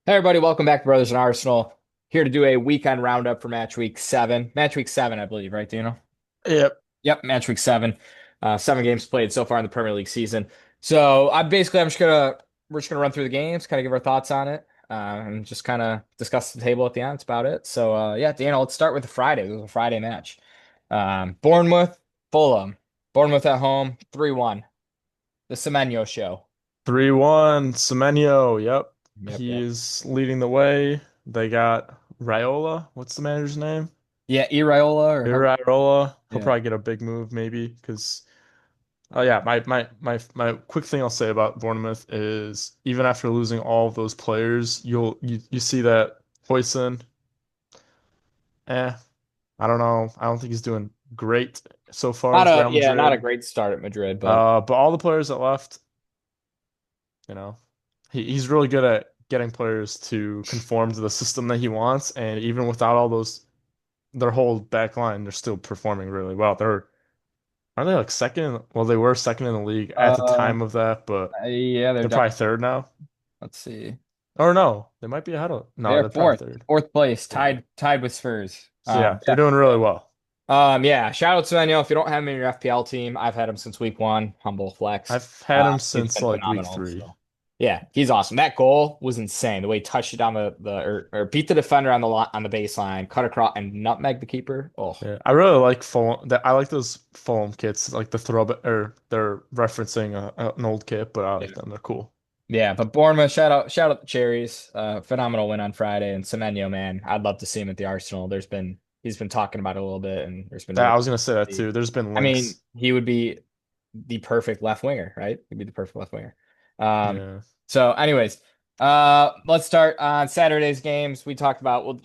Hey everybody, welcome back to Brothers in Arsenal. Here to do a weekend roundup for match week seven. Match week seven, I believe, right, Dino? Yep. Yep, match week seven. Seven games played so far in the Premier League season. So I'm just gonna we're just gonna run through the games, kind of give our thoughts on it, and just kind of discuss the table at the end. That's about it. So yeah, Dino, let's start with the Friday. It was a Friday match. Bournemouth, Fulham. Bournemouth at home, 3-1. The Semenyo show. 3-1, Semenyo. Yep. Yep, yep. He's leading the way. They got Raiola. What's the manager's name? Yeah, Iraola or how? Raiola. He'll Yeah. probably get a big move maybe because oh yeah, my quick thing I'll say about Bournemouth is even after losing all of those players, you see that Hoyson, eh, I don't know. I don't think he's doing great so far Not with a Real yeah, not a Madrid. great start at Madrid, but But all the players that left, you know, he's really good at getting players to conform to the system that he wants. And even without all those, their whole back line, they're still performing really well. Aren't they like second? Well, they were second in the league at the uh time of that, but yeah, they're they're probably definitely. third now. Let's see. Or no, they might be ahead of. No, They're they're probably fourth, third. fourth place, Yeah. tied with Spurs. So yeah, they're Yeah. doing really well. Yeah. Shout out to Daniel. If you don't have him in your FPL team, I've had him since week one. Humble flex. I've had him He's since been like week phenomenal. three. So yeah, he's awesome. That goal was insane. The way he touched it down or beat the defender on on the baseline, cut across and nutmeg the keeper. Oh Yeah, I really like Fulham. That I like those Fulham kits, like the throwback, or they're referencing an old kit, but I yeah. like them. They're cool. Yeah, but Bournemouth, shout out the Cherries. Phenomenal win on Friday. And Semenyo, man, I'd love to see him at the Arsenal. He's been talking about it a little bit, and there's been That I rumors. was gonna say that too. There's been I mean, links. he would be the perfect left winger, right? He'd be the perfect left winger. Um, Yeah. so anyways, let's start on Saturday's games. We talked about we'll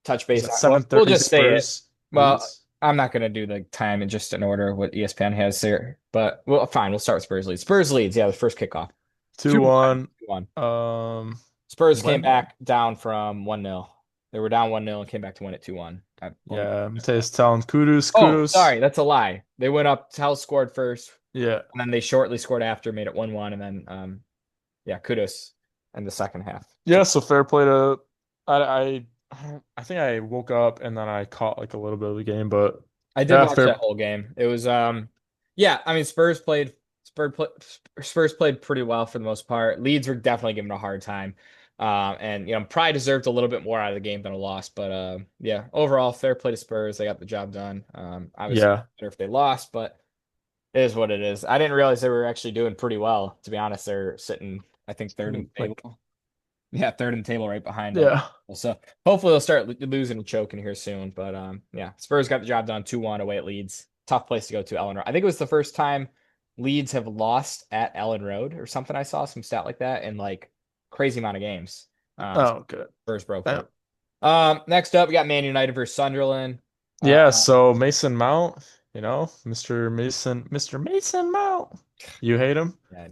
touch Was base that on. Well, we'll 7:30 just say it. Spurs Well, Leeds? I'm not gonna do the time in just in order what ESPN has here, but well, fine. We'll start with Spurs leads. Spurs leads. Yeah, the first kickoff. 2-1. 2-1. 2-1. Um, Spurs came when? back down from 1-0. They were down 1-0 and came back to win it 2-1. Let me Yeah, check that. Mateus telling kudos, Oh, kudos. sorry, that's a lie. They went up, Tell scored first, Yeah. and then they shortly scored after, made it 1-1, and then yeah, kudos in the second half. Yeah, so fair play to I I think I woke up and then I caught like a little bit of the game, but I did yeah, watch that fair. whole game. It was yeah, I mean Spurs played pretty well for the most part. Leeds were definitely giving a hard time. And probably deserved a little bit more out of the game than a loss, but yeah, overall fair play to Spurs. They got the job done. Obviously Yeah. better if they lost, but it is what it is. I didn't realize they were actually doing pretty well, to be honest. They're sitting, I think, third in the Like table. Yeah, third in the table right behind them. yeah. So hopefully they'll start losing and choking here soon. But yeah, Spurs got the job done 2-1 away at Leeds. Tough place to go to, Ellen Road. I think it was the first time Leeds have lost at Ellen Road or something. I saw some stat like that in like crazy amount of games. Oh, good. Spurs broke Yeah. it. Next up, we got Man United versus Sunderland. Uh, Yeah, so Mason Mount, Mr. Mason Mount. You hate him? yeah,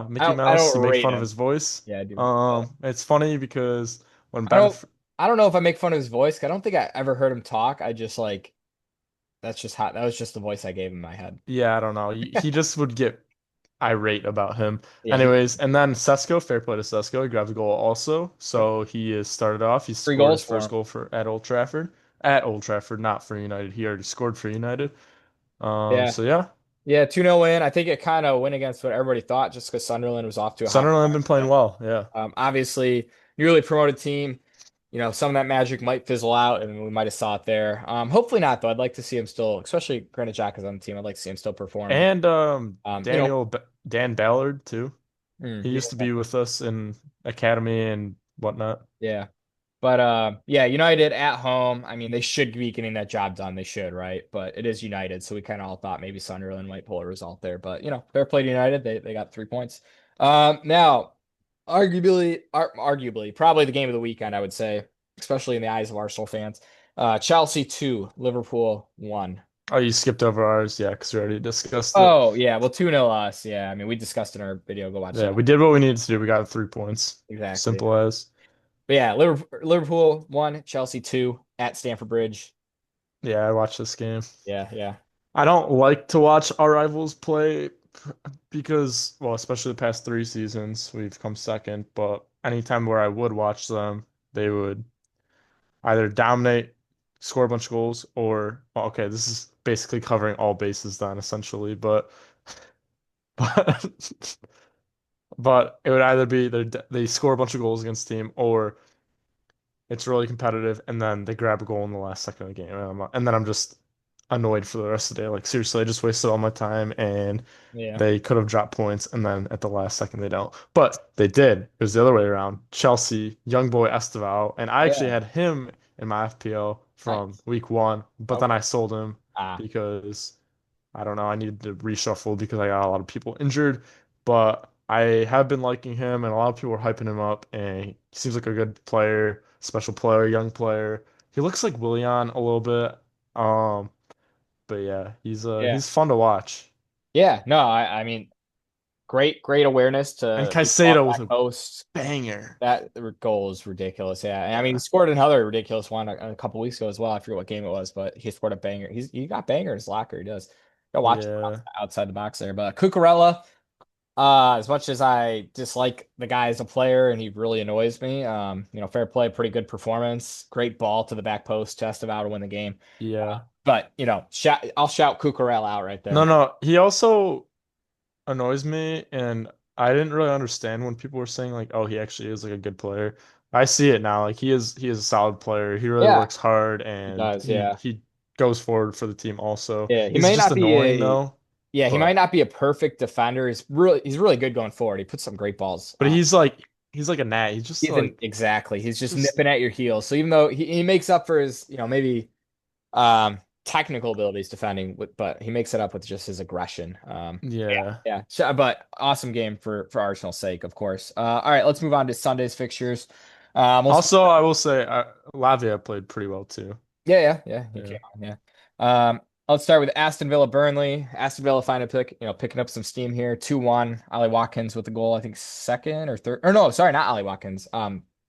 Mickey I Mouse, don't you make rate fun of him. his voice. Yeah, I do. It's funny because when I Ben, don't. I don't know if I make fun of his voice. 'Cause I don't think I ever heard him talk. I just like that's just how that was just the voice I gave in my head. yeah, I don't know, he just would get irate about him. Yeah, he Anyways, and then Sesko, fair play to Sesko, he grabbed the goal also. So he is started off. He three scored his goals for first him. goal for at Old Trafford. At Old Trafford, not for United. He already scored for United. Yeah. So yeah, Yeah, 2-0 win. I think it kind of went against what everybody thought just because Sunderland was off to a hot Sunderland start. been playing well. Yeah. Obviously, newly promoted team, some of that magic might fizzle out and we might have saw it there. Hopefully not, though. I'd like to see him still, especially Granit Xhaka on the team. I'd like to see him still performing. And Um, you know, Dan Ballard too. He yeah, used to be with us in academy and whatnot. yeah. But yeah, United at home. I mean, they should be getting that job done. They should, right? But it is United, so we kind of all thought maybe Sunderland might pull a result there. But fair play to United. They got 3 points. Now, arguably, probably the game of the weekend, I would say, especially in the eyes of Arsenal fans. Chelsea 2, Liverpool 1. Oh, you skipped over ours, yeah, because we already discussed it. Oh yeah, well 2-0 us. Yeah, I mean we discussed in our video. Go watch Yeah, that. we did what we needed to do. We got 3 points. Exactly. Simple as. But yeah, Liverpool 1, Chelsea 2 at Stamford Bridge. Yeah, I watched this game. Yeah, yeah. I don't like to watch our rivals play because, well, especially the past 3 seasons, we've come second. But anytime where I would watch them, they would either dominate, score a bunch of goals, or well, okay, this is basically covering all bases then essentially, but but it would either be they score a bunch of goals against the team, or it's really competitive, and then they grab a goal in the last second of the game, and then I'm just annoyed for the rest of the day. Like seriously, I just wasted all my time, and Yeah. they could have dropped points, and then at the last second they don't. But they did. It was the other way around. Chelsea, young boy Estevao, and I actually Yeah. had him in my FPL from Nice. week one, but then Okay. I sold him Ah, because I don't know. I needed to reshuffle because I got a lot of people injured, but I have been liking him, and a lot of people are hyping him up, and he seems like a good player, special player, young player. He looks like Willian a little bit. Um, but yeah, yeah. he's fun to watch. Yeah. No, I mean, great awareness And to lead off Caicedo with back a posts. banger. That goal is ridiculous. Yeah. And I mean, he Yeah. scored another ridiculous one a couple weeks ago as well. I forget what game it was, but he scored a banger. He got banger in his locker. He does. Go watch him Yeah. outside the box there. But Cucurella, as much as I dislike the guy as a player and he really annoys me, fair play, pretty good performance, great ball to the back post, just about to win the game. Yeah. But I'll shout Cucurella out right No, there. no. He also annoys me, and I didn't really understand when people were saying like, "Oh, he actually is like a good player." I see it now. Like he is a solid player. He really Yeah, works hard, he and does. Yeah, he goes forward for the team also. yeah. He He's may just not be annoying a though, Yeah, he might but not be a perfect defender. He's really good going forward. He puts some great balls. he's like a gnat. He's just He's like exactly. He's just just nipping at your heels. So even though he makes up for his, maybe technical abilities defending, but he makes it up with just his aggression. Yeah, yeah. yeah. So, but awesome game for Arsenal's sake, of course. All right, let's move on to Sunday's fixtures. We'll Also, I will say Lavia played pretty well too. Yeah. He Yeah. came on, yeah. Um, let's start with Aston Villa Burnley. Aston Villa find a picking up some steam here. 2-1. Ollie Watkins with the goal, I think second or third. Or no, sorry, not Ollie Watkins.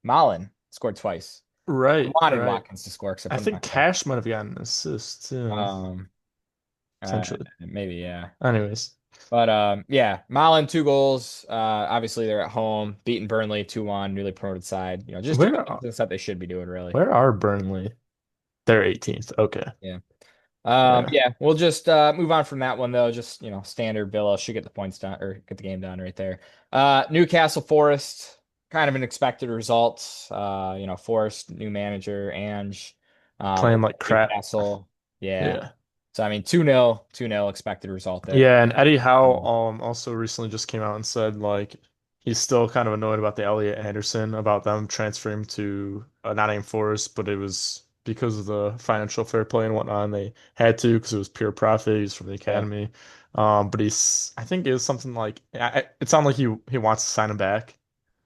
Malin scored twice. I Right, wanted right. Watkins to score because I I put him think on captain. Cash might have gotten an assist too, Um, potentially. maybe, yeah. Anyways, But yeah, Malin 2 goals. Obviously they're at home, beating Burnley 2-1, newly promoted side. Just doing where the stuff they should be doing, really. where are Burnley? They're 18th. Okay. Yeah. Yeah. Yeah, we'll just move on from that one though. Just standard Villa should get the points done or get the game done right there. Newcastle Forest, kind of an expected result. Forest new manager Ange, Playing like crap. Newcastle. Yeah. Yeah. So I mean 2-0, 2-0 expected result there. Yeah, and Eddie Howe Um, also recently just came out and said like he's still kind of annoyed about the Elliot Anderson about them transferring to Nottingham Forest, but it was because of the financial fair play and whatnot, and they had to because it was pure profit. He's from the yeah. academy, but I think it was something like it sounded like he wants to sign him back,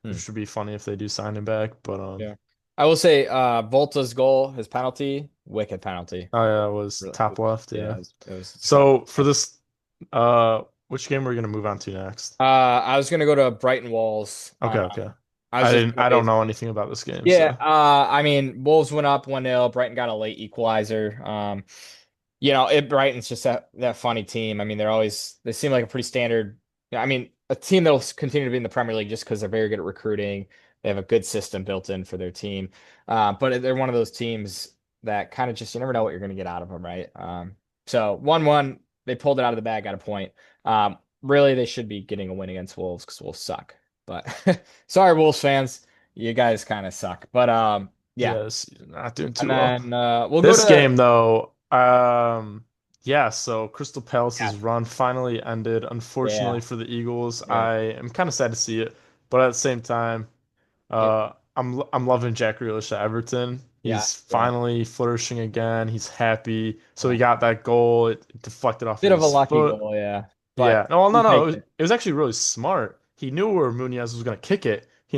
Hmm. which would be funny if they do sign him back. But Yeah. I will say Volta's goal, his penalty, wicked penalty. oh yeah, it was Really, top left, yeah, yeah. it was surprising. So for this, which game are we gonna move on to next? I was gonna go to Brighton Walls. Okay, okay. I was just gonna I don't know basically, anything about this game, yeah. so I mean, Wolves went up 1-0. Brighton got a late equalizer. Brighton's just that funny team. I mean, they seem like a pretty standard. I mean, a team that'll continue to be in the Premier League just because they're very good at recruiting. They have a good system built in for their team. But they're one of those teams that kind of just you never know what you're going to get out of them, right? So 1-1, they pulled it out of the bag, got a point. Really, they should be getting a win against Wolves because Wolves suck. But sorry, Wolves fans, you guys kind of suck. But yeah, yes, not doing and too well. then we'll go This to game though, yeah, so Crystal yeah, Palace's run finally ended, yeah, unfortunately for the Eagles. yeah, I am kind of sad to see it, but at the same time, yeah, I'm loving Jack Grealish at Everton. yeah, He's yeah, finally flourishing again. He's happy. So he yeah. got that goal. It deflected off of Bit of a his lucky foot. goal, yeah, but Yeah. No, well, no, you no. take it. It was actually really smart. He knew where Munoz was going to kick it. He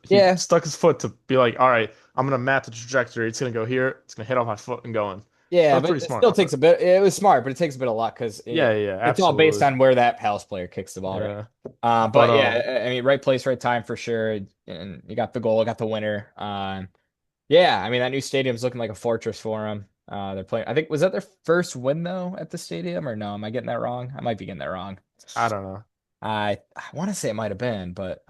Yeah, stuck his foot to be like, all right, I'm going to map the trajectory. It's going to go here. It's going to hit off my foot and going. That yeah, was but pretty it smart still on takes that. a bit. It was smart, but it takes a bit of luck because Yeah, it's all based absolutely. on where that Palace player kicks the ball, right? Yeah. But But yeah, I mean, right place, right time for sure. And you got the goal, got the winner. Yeah, I mean that new stadium's looking like a fortress for them. They're playing. I think was that their first win though at the stadium or no? Am I getting that wrong? I might be getting that wrong. I don't know. I want to say it might have been, but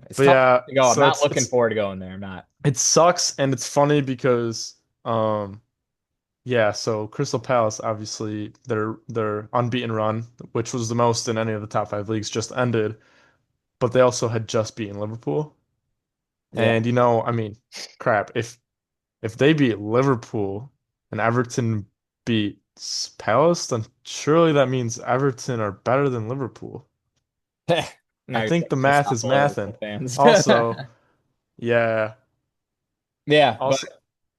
it's But tough yeah, to go. I'm so not it's looking it's forward to going there. I'm not. it sucks and it's funny because yeah, so Crystal Palace obviously their unbeaten run, which was the most in any of the top five leagues, just ended, but they also had just beaten Liverpool. Yeah. And I mean, crap, if they beat Liverpool and Everton beats Palace, then surely that means Everton are better than Liverpool. Now I you're think the starting to piss math off is the Liverpool mathin'. fans. Also, yeah. Yeah, but Also,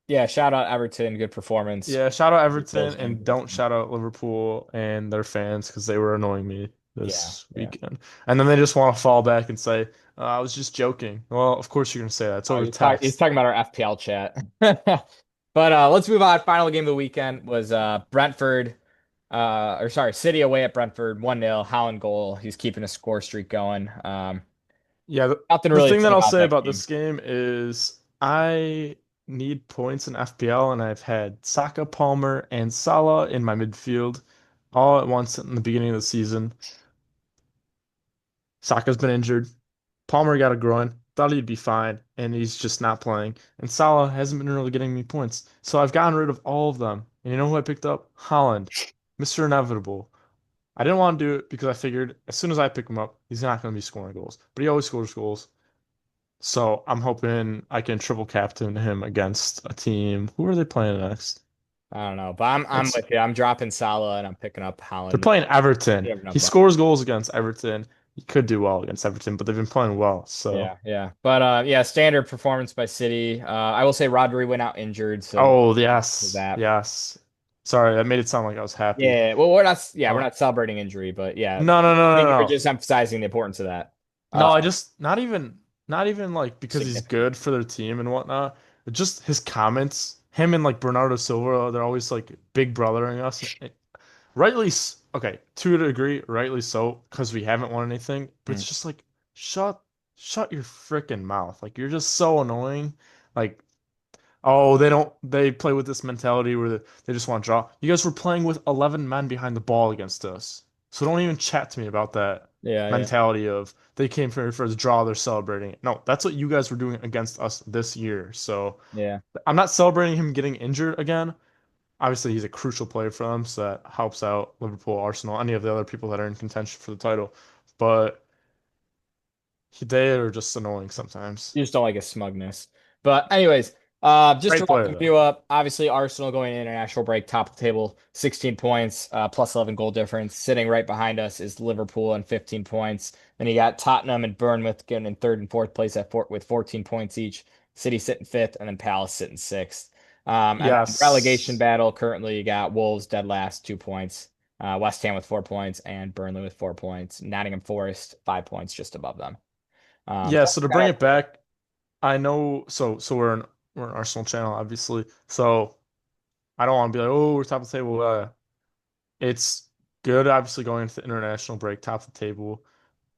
yeah, shout out Everton, good performance. yeah, shout out Liverpool's Everton game. and don't shout out Liverpool and their fans because they were annoying me Yeah, this yeah. weekend. And then they just want to fall back and say, I was just joking. Well, of course you're gonna say that. It's Oh, over he's text. talking about our FPL chat. But let's move on. Final game of the weekend was Brentford, or sorry, City away at Brentford, 1-0, Haaland goal. He's keeping a score streak going. Yeah, Nothing the really to thing say that I'll about say that about game. this game is I need points in FPL, and I've had Saka, Palmer, and Salah in my midfield all at once in the beginning of the season. Saka's been injured. Palmer got a groin. Thought he'd be fine, and he's just not playing. And Salah hasn't been really getting me points. So I've gotten rid of all of them. And you know who I picked up? Holland, Mr. Inevitable. I didn't want to do it because I figured as soon as I pick him up, he's not going to be scoring goals. But he always scores goals. So I'm hoping I can triple captain him against a team. Who are they playing next? I don't know, but I'm Let's with you. I'm dropping Salah and I'm picking up They're Haaland. playing Everton. You never know, He bro. scores goals against Everton. He could do well against Everton, but they've been playing well. So, Yeah, yeah. But yeah, standard performance by City. I will say Rodri went out injured, so oh for yes, that. yes. Sorry, that made it sound like I was happy. Yeah, well, we're Uh, not celebrating injury, but yeah, no, no, no, I no, think you were no. just emphasizing the importance of that. No, Uh, I just not even like because he's significant. good for their team and whatnot. But just his comments, him and like Bernardo Silva, they're always like big brothering us. Rightly, okay, to a degree, rightly so, because we haven't won anything. But Mm, it's just like, shut, shut your freaking mouth. Like you're just so annoying. Like, oh, they play with this mentality where they just want to draw. You guys were playing with 11 men behind the ball against us, so don't even chat to me about that yeah, yeah, mentality of they came for the draw, they're celebrating it. No, that's what you guys were doing against us this year. So yeah. I'm not celebrating him getting injured again. Obviously, he's a crucial player for them, so that helps out Liverpool, Arsenal, any of the other people that are in contention for the title. But they are just annoying sometimes. You just don't like his smugness. But anyways, just to Great wrap player the though. view up, obviously Arsenal going in international break, top of the table, 16 points, plus 11 goal difference. Sitting right behind us is Liverpool and 15 points. Then you got Tottenham and Bournemouth getting in third and fourth place with 14 points each. City sitting fifth, and then Palace sitting sixth. And then relegation Yes. battle, currently you got Wolves dead last, 2 points. West Ham with 4 points, and Burnley with 4 points. Nottingham Forest, 5 points just above them. Yeah, So so that's to kind bring of it back, I know so we're an Arsenal channel, obviously. So I don't want to be like, oh, we're top of the table. It's good, obviously, going into the international break, top of the table.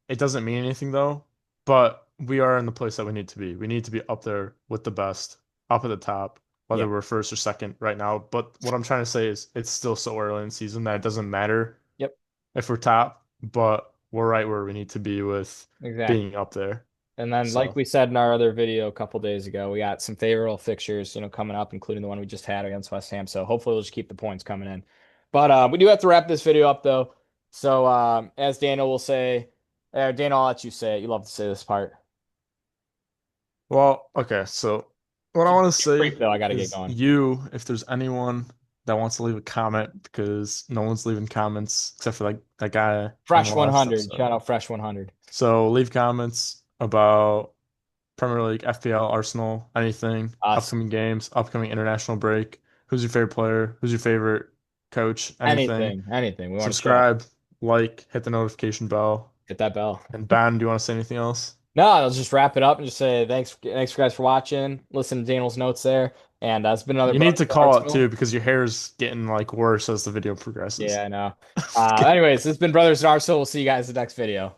It doesn't mean anything though, but we are in the place that we need to be. We need to be up there with the best, up at the top, yeah. whether we're first or second right now. But what I'm trying to say is it's still so early in the season that it doesn't matter Yep. if we're top, but we're right where we need to be with Exactly. being up there. And then, like So, we said in our other video a couple days ago, we got some favorable fixtures, coming up, including the one we just had against West Ham. So hopefully we'll just keep the points coming in. But we do have to wrap this video up though. So as Daniel will say, Daniel, I'll let you say it. You love to say this part. well, okay. So what I Keep, want to keep it brief say though. I got to get is going. if there's anyone that wants to leave a comment, because no one's leaving comments except for that guy from the Fresh last 100. episode. Shout out Fresh 100. So leave comments about Premier League, FPL, Arsenal, anything, Us. upcoming games, upcoming international break. Who's your favorite player? Who's your favorite coach? Anything. Anything. Anything. We want to chat. Subscribe, like, hit the notification bell. Hit that bell. And Ben, do you want to say anything else? No, I'll just wrap it up and just say thanks for guys for watching. Listen to Daniel's notes there, and it's been another You need Brothers to of call it too Arsenal. because your hair's getting like worse as the video progresses. Yeah, I know. Anyways, this has been Brothers in Arsenal. We'll see you guys in the next video.